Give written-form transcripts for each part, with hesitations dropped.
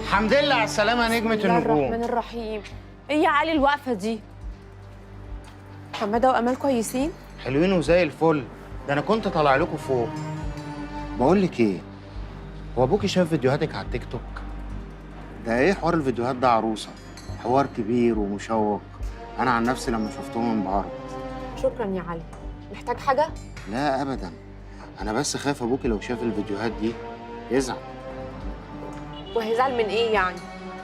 الحمد لله على السلامة يا نجمة بسم الله النجوم. الرحمن الرحيم. ايه يا علي الوقفة دي؟ حمادة وأمال كويسين؟ حلوين وزي الفل، ده أنا كنت طالع لكم فوق. بقول لك إيه، هو أبوكي شاف فيديوهاتك على التيك توك؟ ده إيه حوار الفيديوهات ده عروسة، حوار كبير ومشوق. أنا عن نفسي لما شفتهم انبهرت. شكرا يا علي. محتاج حاجة؟ لا أبداً، أنا بس خايف أبوكي لو شاف الفيديوهات دي يزعل. وهيزعل من ايه يعني؟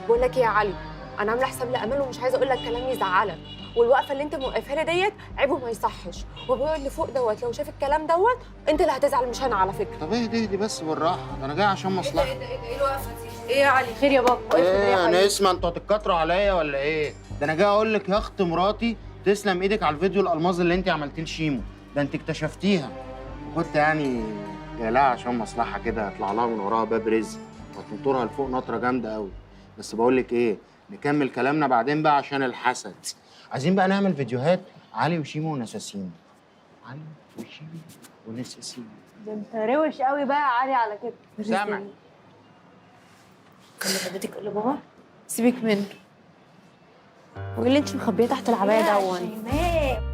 بقول لك ايه يا علي، أنا عاملة حساب لأمال ومش عايزة أقول لك كلام يزعلك، والوقفة اللي أنت موقفها لي ديت عيب وما يصحش، وأبويا اللي فوق دوت لو شاف الكلام دوت أنت اللي هتزعل مش أنا على فكرة. طب اهدي بس بالراحة، ده أنا جاي عشان مصلحة. إيه الوقفة دي؟ إيه يا علي؟ خير يا بابا؟ واقف ليه يا ايه حبيبي؟ انا اسمع، انتوا هتتكاتروا عليا ولا ايه؟ ده انا جاي اقول لك يا اخت مراتي تسلم ايدك على الفيديو الالماظ اللي انت عملتيه لشيمو، ده انت اكتشفتيها. وكنت يعني جاي لها عشان مصلحه كده، هطلع لها من وراها باب رزق وهتنطرها لفوق نطره جامده قوي. بس بقول لك ايه، نكمل كلامنا بعدين بقى عشان الحسد. عايزين بقى نعمل فيديوهات علي وشيمو ونساسين. علي وشيمو ونساسين. ده انت روش قوي بقى يا علي على كده. سامع؟ اللي بدك تقول لبابا؟ سيبك منه. وايه اللي انت مخبيه تحت العباية دون؟ شيماء.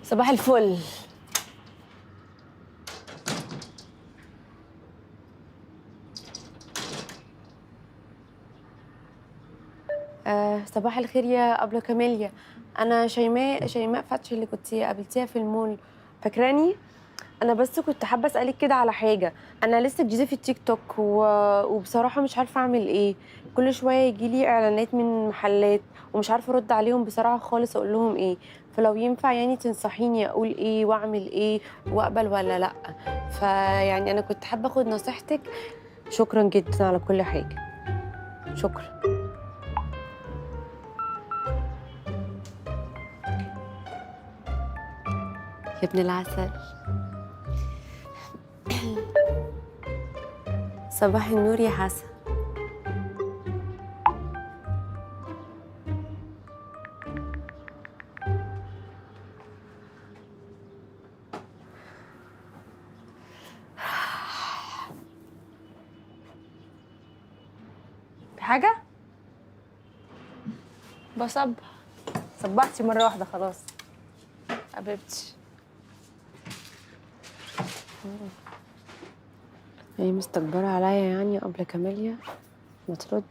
صباح الفل. صباح الخير يا أبلة كاميليا، أنا شيماء فتحي اللي كنت قابلتيها في المول، فاكراني؟ أنا بس كنت حابة أسألك كده على حاجة، أنا لسه جديدة في التيك توك وبصراحة مش عارفة أعمل إيه، كل شوية يجيلي إعلانات من محلات ومش عارفة أرد عليهم بصراحة خالص أقول لهم إيه، فلو ينفع يعني تنصحيني أقول إيه وأعمل إيه وأقبل ولا لأ، فيعني أنا كنت حابة أخد نصيحتك. شكرا جدا على كل حاجة. شكرا. يا ابن العسل. صباح النور يا حسن. في حاجة؟ صبحتي مرة واحدة خلاص حبيبتي. هي مستكبرة عليا يعني قبل كاميليا؟ ما ترد.